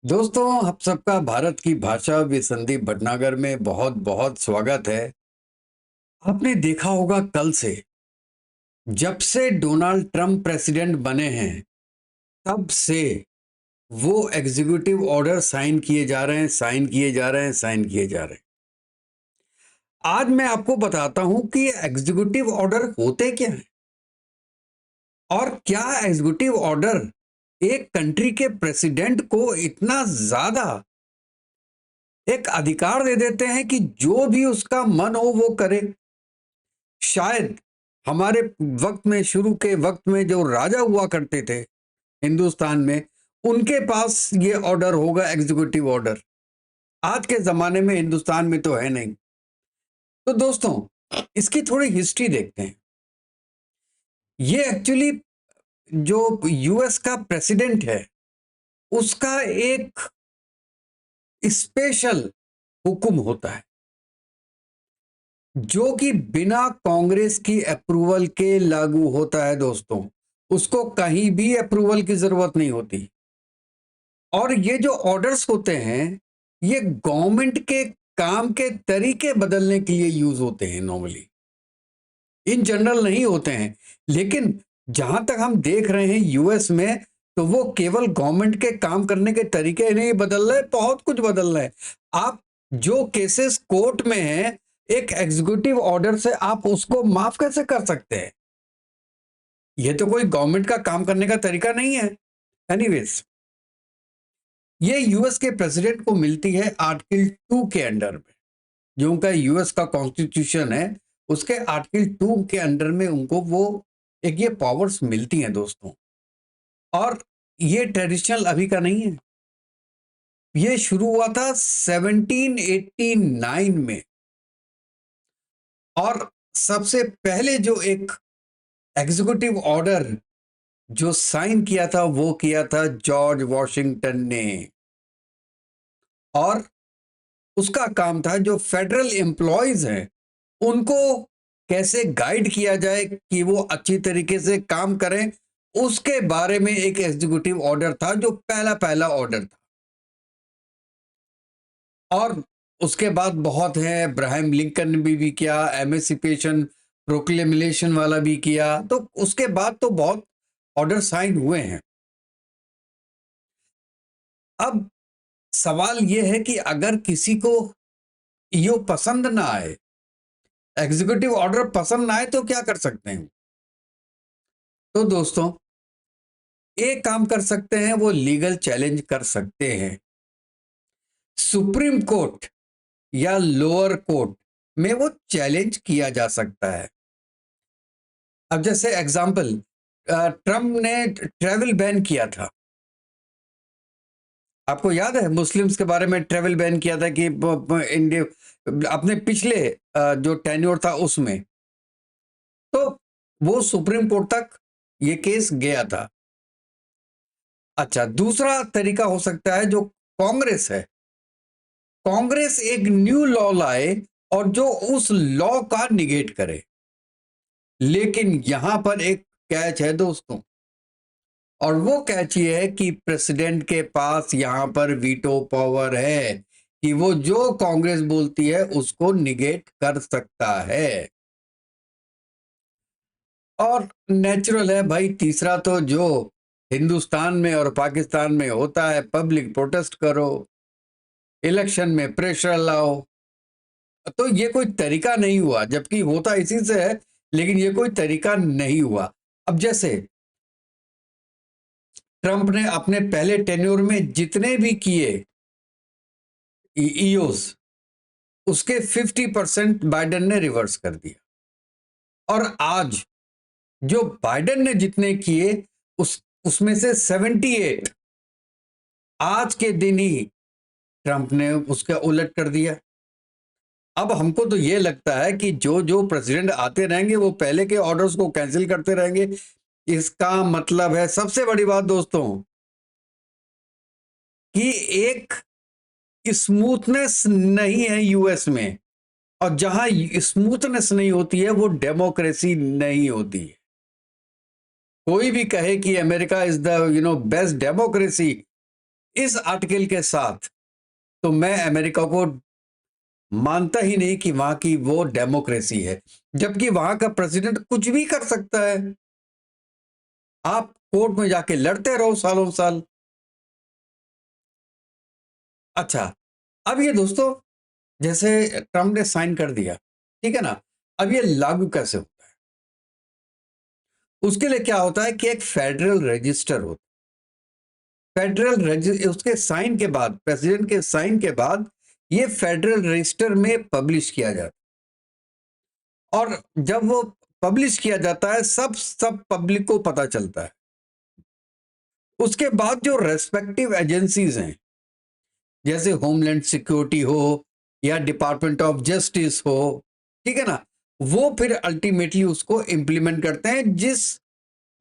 दोस्तों, आप सबका भारत की भाषा भी संदीप भटनागर में बहुत बहुत स्वागत है। आपने देखा होगा कल से जब से डोनाल्ड ट्रंप प्रेसिडेंट बने हैं तब से वो एग्जीक्यूटिव ऑर्डर साइन किए जा रहे हैं, साइन किए जा रहे हैं, साइन किए जा रहे हैं। आज मैं आपको बताता हूं कि एग्जीक्यूटिव ऑर्डर होते क्या हैं और क्या एग्जीक्यूटिव ऑर्डर एक कंट्री के प्रेसिडेंट को इतना ज्यादा एक अधिकार दे देते हैं कि जो भी उसका मन हो वो करे। शायद हमारे वक्त में, शुरू के वक्त में जो राजा हुआ करते थे हिंदुस्तान में, उनके पास ये ऑर्डर होगा, एग्जीक्यूटिव ऑर्डर। आज के जमाने में हिंदुस्तान में तो है नहीं। तो दोस्तों, इसकी थोड़ी हिस्ट्री देखते हैं। ये एक्चुअली जो यूएस का प्रेसिडेंट है उसका एक स्पेशल हुक्म होता है जो कि बिना कांग्रेस की अप्रूवल के लागू होता है। दोस्तों, उसको कहीं भी अप्रूवल की जरूरत नहीं होती। और ये जो ऑर्डर्स होते हैं ये गवर्नमेंट के काम के तरीके बदलने के लिए यूज होते हैं, नॉर्मली इन जनरल नहीं होते हैं। लेकिन जहां तक हम देख रहे हैं यूएस में, तो वो केवल गवर्नमेंट के काम करने के तरीके नहीं बदल रहे, बहुत कुछ बदल रहे हैं। आप जो केसेस कोर्ट में हैं, एक एग्जीक्यूटिव ऑर्डर से आप उसको माफ कैसे कर सकते हैं? ये तो कोई गवर्नमेंट का काम करने का तरीका नहीं है। एनीवेज, ये यूएस के प्रेसिडेंट को मिलती है आर्टिकल 2 के अंडर में। जो उनका यूएस का कॉन्स्टिट्यूशन है उसके आर्टिकल 2 के अंडर में उनको वो एक ये पावर्स मिलती हैं दोस्तों। और ये ट्रेडिशनल अभी का नहीं है, ये शुरू हुआ था 1789 में। और सबसे पहले जो एक एग्जीक्यूटिव ऑर्डर जो साइन किया था वो किया था जॉर्ज वॉशिंगटन ने। और उसका काम था जो फेडरल एम्प्लॉयज हैं उनको कैसे गाइड किया जाए कि वो अच्छी तरीके से काम करें, उसके बारे में एक एग्जीक्यूटिव ऑर्डर था जो पहला पहला ऑर्डर था। और उसके बाद बहुत है, अब्राहम लिंकन ने भी किया, एमेंसिपेशन प्रोक्लेमेशन वाला भी किया। तो उसके बाद तो बहुत ऑर्डर साइन हुए हैं। अब सवाल यह है कि अगर किसी को यो पसंद ना आए, एग्जीक्यूटिव ऑर्डर पसंद ना आए, तो क्या कर सकते हैं? तो दोस्तों, एक काम कर सकते हैं, वो लीगल चैलेंज कर सकते हैं सुप्रीम कोर्ट या लोअर कोर्ट में, वो चैलेंज किया जा सकता है। अब जैसे एग्जांपल, ट्रम्प ने ट्रेवल बैन किया था। आपको याद है मुस्लिम्स के बारे में ट्रेवल बैन किया था कि इंडिया अपने पिछले जो टेन्योर था उसमें, तो वो सुप्रीम कोर्ट तक ये केस गया था। अच्छा, दूसरा तरीका हो सकता है जो कांग्रेस है, कांग्रेस एक न्यू लॉ लाए और जो उस लॉ का निगेट करे। लेकिन यहां पर एक कैच है दोस्तों, और वो कैच ये है कि प्रेसिडेंट के पास यहां पर वीटो पावर है कि वो जो कांग्रेस बोलती है उसको निगेट कर सकता है। और नेचुरल है भाई, तीसरा तो जो हिंदुस्तान में और पाकिस्तान में होता है, पब्लिक प्रोटेस्ट करो, इलेक्शन में प्रेशर लाओ। तो ये कोई तरीका नहीं हुआ, जबकि होता इसी से है, लेकिन ये कोई तरीका नहीं हुआ। अब जैसे ट्रंप ने अपने पहले टेन्योर में जितने भी किए ईओस, उसके 50% बाइडेन ने रिवर्स कर दिया। और आज जो बाइडेन ने जितने किए उसमें से 78 आज के दिन ही ट्रंप ने उसका उलट कर दिया। अब हमको तो ये लगता है कि जो जो प्रेसिडेंट आते रहेंगे वो पहले के ऑर्डर्स को कैंसिल करते रहेंगे। इसका मतलब है, सबसे बड़ी बात दोस्तों, कि एक स्मूथनेस नहीं है यूएस में। और जहां स्मूथनेस नहीं होती है वो डेमोक्रेसी नहीं होती है। कोई भी कहे कि America is the best democracy, इस आर्टिकल के साथ तो मैं अमेरिका को मानता ही नहीं कि वहां की वो डेमोक्रेसी है, जबकि वहां का प्रेसिडेंट कुछ भी कर सकता है। आप कोर्ट में जाके लड़ते रहो सालों साल। अच्छा, अब ये दोस्तों, जैसे ट्रम्प ने साइन कर दिया, ठीक है ना, अब ये लागू कैसे होता है? उसके लिए क्या होता है कि एक फेडरल रजिस्टर होता है। उसके साइन के बाद, प्रेसिडेंट के साइन के बाद ये फेडरल रजिस्टर में पब्लिश किया जाता है, और जब वो पब्लिश किया जाता है सब पब्लिक को पता चलता है। उसके बाद जो रेस्पेक्टिव एजेंसीज हैं, जैसे होमलैंड सिक्योरिटी हो या डिपार्टमेंट ऑफ जस्टिस हो, ठीक है ना, वो फिर अल्टीमेटली उसको इंप्लीमेंट करते हैं। जिस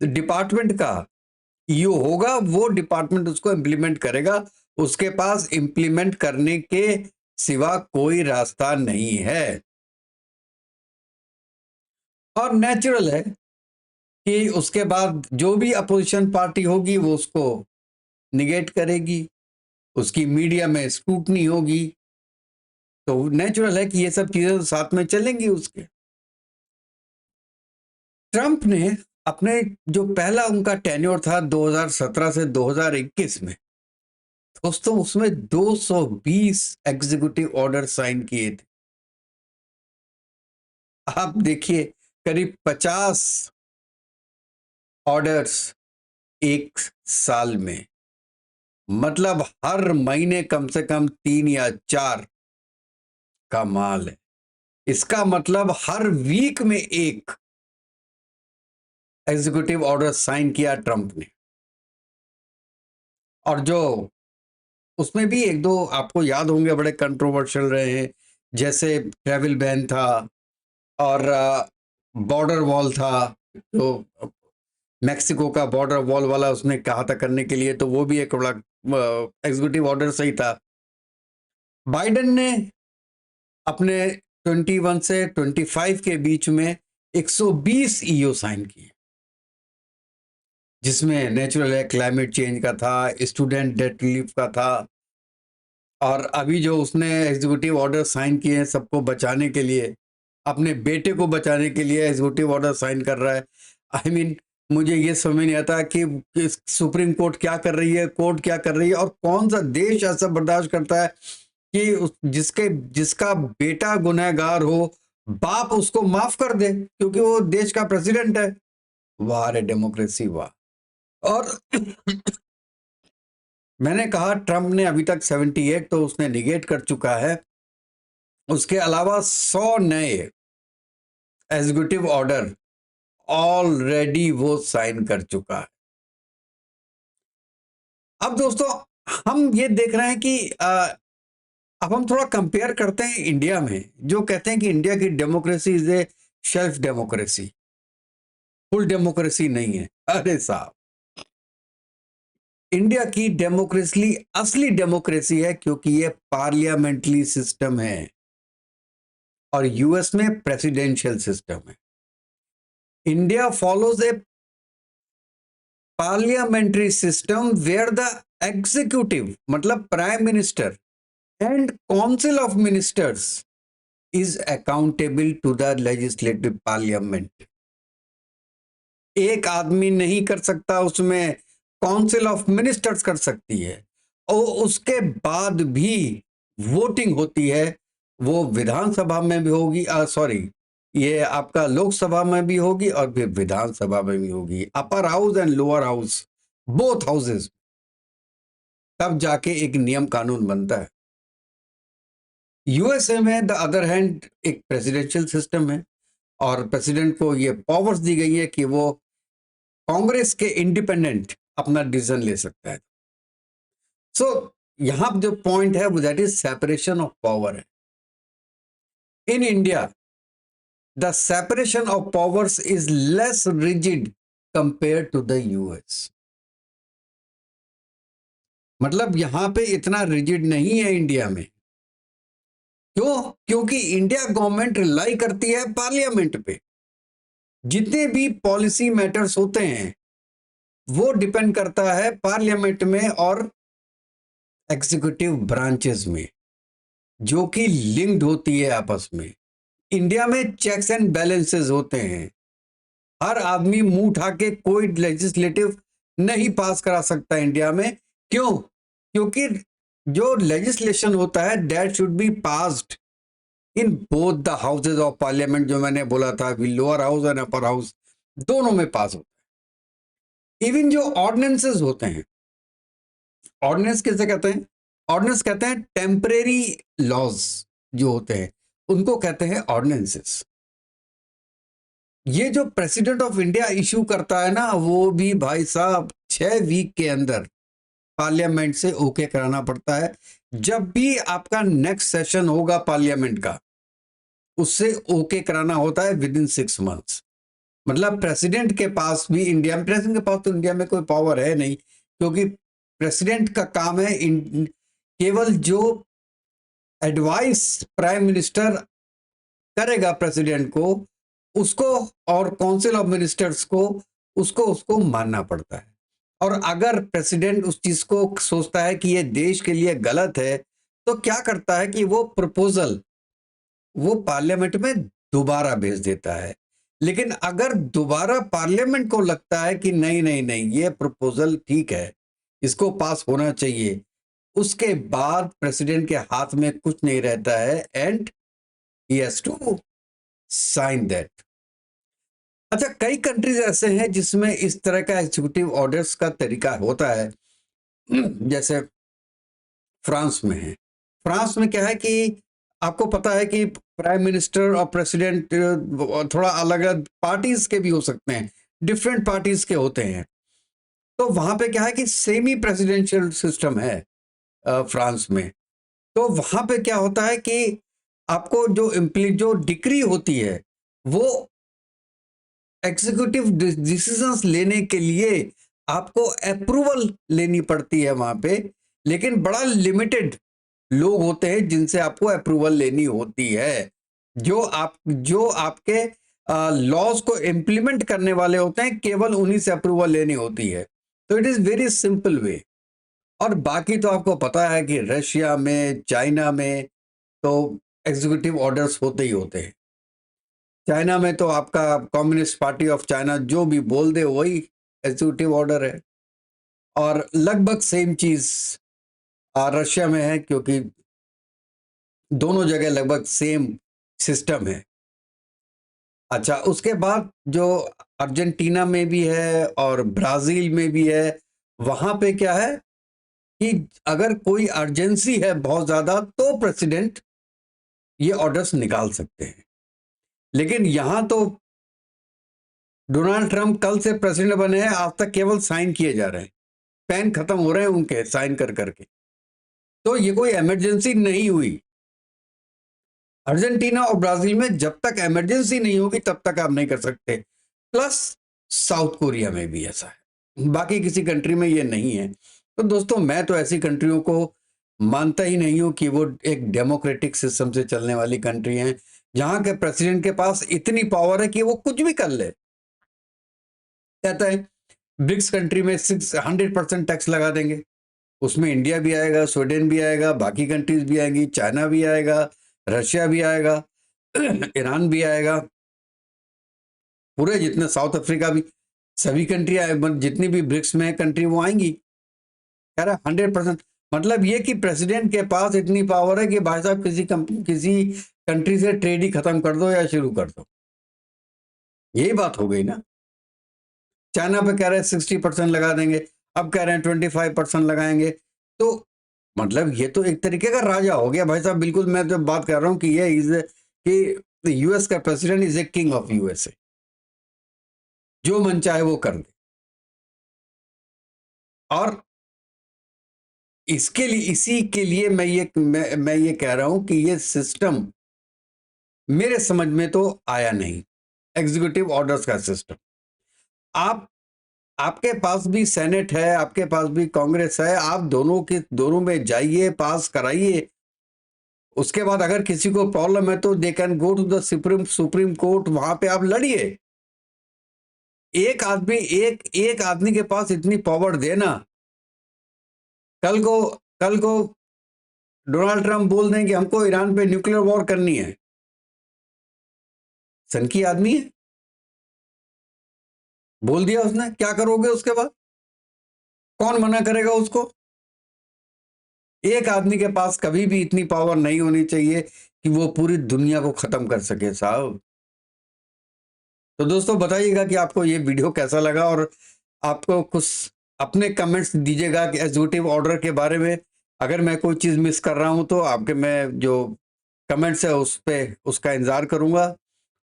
डिपार्टमेंट का ईओ होगा वो डिपार्टमेंट उसको इंप्लीमेंट करेगा। उसके पास इंप्लीमेंट करने के सिवा कोई रास्ता नहीं है। और नेचुरल है कि उसके बाद जो भी अपोजिशन पार्टी होगी वो उसको निगेट करेगी, उसकी मीडिया में स्क्रूटनी होगी, तो नेचुरल है कि ये सब चीजें साथ में चलेंगी उसके। ट्रंप ने अपने जो पहला उनका टेन्योर था 2017 से 2021 में, दोस्तों उसमें 220 एग्जीक्यूटिव ऑर्डर साइन किए थे। आप देखिए, करीब 50 ऑर्डर्स एक साल में, मतलब हर महीने कम से कम 3 या 4 का माल है। इसका मतलब हर वीक में एक एग्जीक्यूटिव ऑर्डर साइन किया ट्रंप ने। और जो उसमें भी एक दो आपको याद होंगे बड़े कंट्रोवर्शियल रहे हैं, जैसे ट्रैवल बैन था, और बॉर्डर वॉल था, तो मैक्सिको का बॉर्डर वॉल वाला उसने कहा था करने के लिए, तो वो भी एक बड़ा एग्जीक्यूटिव ऑर्डर सही था। बाइडेन ने अपने 21 से 25 के बीच में 120 ईओ साइन किए, जिसमें नेचुरल है क्लाइमेट चेंज का था, स्टूडेंट डेट रिलीफ का था, और अभी जो उसने एग्जीक्यूटिव ऑर्डर साइन किए हैं सबको बचाने के लिए, अपने बेटे को बचाने के लिए एग्जीक्यूटिव ऑर्डर साइन कर रहा है। आई मीन मुझे ये समझ नहीं आता कि सुप्रीम कोर्ट क्या कर रही है, कोर्ट क्या कर रही है, और कौन सा देश ऐसा बर्दाश्त करता है कि जिसका बेटा गुनहगार हो, बाप उसको माफ कर दे क्योंकि वो देश का प्रेसिडेंट है। वाह रे डेमोक्रेसी वाह। और मैंने कहा ट्रंप ने अभी तक 78 तो उसने निगेट कर चुका है, उसके अलावा 100 नए एग्जीक्यूटिव ऑर्डर ऑलरेडी वो साइन कर चुका है। अब दोस्तों हम ये देख रहे हैं कि अब हम थोड़ा कंपेयर करते हैं इंडिया में, जो कहते हैं कि इंडिया की democracy is a shelf democracy, full democracy नहीं है। अरे साहब, इंडिया की डेमोक्रेसी असली डेमोक्रेसी है क्योंकि ये पार्लियामेंट्री सिस्टम है और यूएस में प्रेसिडेंशियल सिस्टम है। India follows a parliamentary system where the executive मतलब prime minister and council of ministers is accountable to the legislative parliament. एक आदमी नहीं कर सकता, उसमें काउंसिल ऑफ मिनिस्टर्स कर सकती है, और उसके बाद भी वोटिंग होती है। वो विधानसभा में भी होगी, सॉरी, ये आपका लोकसभा में भी होगी और फिर विधानसभा में भी होगी, upper house and lower house, both houses, तब जाके एक नियम कानून बनता है। यूएसए में द अदर हैंड एक प्रेसिडेंशियल सिस्टम है और प्रेसिडेंट को ये पावर्स दी गई है कि वो कांग्रेस के इंडिपेंडेंट अपना डिसीजन ले सकता है। सो यहां जो पॉइंट है वो that is separation of power है। In India the separation of powers is less rigid compare to the US. मतलब यहां पे इतना रिजिड नहीं है इंडिया में। क्यों? क्योंकि इंडिया गवर्नमेंट रिलाई करती है पार्लियामेंट पे। जितने भी पॉलिसी मैटर्स होते हैं वो डिपेंड करता है पार्लियामेंट में और एग्जीक्यूटिव ब्रांचेस में, जो कि लिंक्ड होती है आपस में। इंडिया में चेक्स एंड बैलेंसेस होते हैं। हर आदमी मुंह उठा के कोई लेजिस्लेटिव नहीं पास करा सकता इंडिया में। क्यों? क्योंकि जो लेजिस्लेशन होता है that should be passed in both the houses of parliament, जो मैंने बोला था कि lower house and upper house दोनों में पास होता है। इवन जो ऑर्डिनेंसेस होते हैं, ऑर्डिनेंस किसे कहते हैं? ऑर्डिनेंस कहते हैं टेम्परेरी लॉज जो होते हैं, उनको कहते हैं ऑर्डिनेंसेस। ये जो प्रेसिडेंट ऑफ इंडिया इशू करता है ना, वो भी भाई साहब 6 वीक के अंदर पार्लियामेंट से ओके कराना पड़ता है। जब भी आपका नेक्स्ट सेशन होगा पार्लियामेंट का, उससे ओके कराना होता है विद इन 6 मंथ्स। मतलब प्रेसिडेंट के पास भी प्रेसिडेंट के पास तो इंडिया में कोई पावर है नहीं, क्योंकि प्रेसिडेंट का काम है केवल जो एडवाइस प्राइम मिनिस्टर करेगा प्रेसिडेंट को, उसको और काउंसिल ऑफ मिनिस्टर्स को उसको मानना पड़ता है। और अगर प्रेसिडेंट उस चीज को सोचता है कि ये देश के लिए गलत है, तो क्या करता है कि वो प्रपोजल वो पार्लियामेंट में दोबारा भेज देता है। लेकिन अगर दोबारा पार्लियामेंट को लगता है कि नहीं नहीं नहीं, ये प्रपोजल ठीक है, इसको पास होना चाहिए, उसके बाद प्रेसिडेंट के हाथ में कुछ नहीं रहता है and he has to sign that. अच्छा, कई कंट्रीज ऐसे हैं जिसमें इस तरह का एग्जीक्यूटिव ऑर्डर्स का तरीका होता है। जैसे फ्रांस में है। फ्रांस में क्या है कि आपको पता है कि प्राइम मिनिस्टर और प्रेसिडेंट थोड़ा अलग अलग पार्टीज के भी हो सकते हैं, डिफरेंट पार्टीज के होते हैं। तो वहां पे क्या है कि सेमी प्रेसिडेंशियल सिस्टम है फ्रांस में। तो वहां पे क्या होता है कि आपको जो डिक्री होती है, वो एग्जीक्यूटिव डिसीजंस लेने के लिए आपको अप्रूवल लेनी पड़ती है वहां पे, लेकिन बड़ा लिमिटेड लोग होते हैं जिनसे आपको अप्रूवल लेनी होती है। जो आपके लॉज को इम्प्लीमेंट करने वाले होते हैं, केवल उन्हीं से अप्रूवल लेनी होती है। तो it is very simple way. और बाकी तो आपको पता है कि रशिया में, चाइना में तो एग्जीक्यूटिव ऑर्डर्स होते ही होते हैं। चाइना में तो आपका कम्युनिस्ट पार्टी ऑफ चाइना जो भी बोल दे वही एग्जीक्यूटिव ऑर्डर है। और लगभग सेम चीज रशिया में है, क्योंकि दोनों जगह लगभग सेम सिस्टम है। अच्छा, उसके बाद जो अर्जेंटीना में भी है और ब्राजील में भी है, वहां पे क्या है कि अगर कोई अर्जेंसी है बहुत ज्यादा, तो प्रेसिडेंट ये ऑर्डर्स निकाल सकते हैं। लेकिन यहां तो डोनाल्ड ट्रंप कल से प्रेसिडेंट बने हैं, आज तक केवल साइन किए जा रहे हैं, पेन खत्म हो रहे हैं उनके साइन कर करके। तो ये कोई इमरजेंसी नहीं हुई। अर्जेंटीना और ब्राजील में जब तक इमरजेंसी नहीं होगी तब तक आप नहीं कर सकते। प्लस साउथ कोरिया में भी ऐसा है, बाकी किसी कंट्री में ये नहीं है। तो दोस्तों, मैं तो ऐसी कंट्रियों को मानता ही नहीं हूं कि वो एक डेमोक्रेटिक सिस्टम से चलने वाली कंट्री हैं, जहां के प्रेसिडेंट के पास इतनी पावर है कि वो कुछ भी कर ले। कहता है ब्रिक्स कंट्री में 600% टैक्स लगा देंगे, उसमें इंडिया भी आएगा, स्वीडन भी आएगा, बाकी कंट्रीज भी आएंगी, चाइना भी आएगा, रशिया भी आएगा, ईरान भी आएगा, पूरे जितने साउथ अफ्रीका भी, सभी कंट्री जितनी भी ब्रिक्स में कंट्री वो आएंगी। कह रहा 100%। मतलब ये कि प्रेसिडेंट के पास इतनी पावर है कि भाई साहब किसी कंट्री से ट्रेड ही खत्म कर दो या शुरू कर दो। यही बात हो गई ना। चाइना पे कह रहे हैं 60% लगा देंगे, अब कह रहे हैं 25% लगाएंगे। तो मतलब ये तो एक तरीके का राजा हो गया भाई साहब। बिल्कुल, मैं तो बात कर रहा हूं कि ये कि यूएस का president is a king of USA, जो मन चाहे वो कर दे। और इसी के लिए मैं ये कह रहा हूं कि ये सिस्टम मेरे समझ में तो आया नहीं, एग्जीक्यूटिव ऑर्डर्स का सिस्टम। आप आपके पास भी सेनेट है, आपके पास भी कांग्रेस है, आप दोनों में जाइए, पास कराइए। उसके बाद अगर किसी को प्रॉब्लम है तो they can go to the supreme court, वहां पे आप लड़िए। एक आदमी के पास इतनी पावर देना, कल को डोनाल्ड ट्रंप बोल दें कि हमको ईरान पे न्यूक्लियर वॉर करनी है, सन की आदमी है, बोल दिया उसने, क्या करोगे उसके बाद? कौन मना करेगा उसको? एक आदमी के पास कभी भी इतनी पावर नहीं होनी चाहिए कि वो पूरी दुनिया को खत्म कर सके साहब। तो दोस्तों बताइएगा कि आपको ये वीडियो कैसा लगा, और आपको कुछ अपने कमेंट्स दीजिएगा कि एग्जीक्यूटिव ऑर्डर के बारे में। अगर मैं कोई चीज़ मिस कर रहा हूं तो आपके मैं जो कमेंट्स है उस पे उसका इंतजार करूंगा।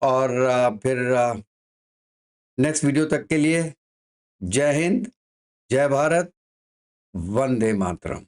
और फिर नेक्स्ट वीडियो तक के लिए जय हिंद, जय भारत, वंदे मातरम।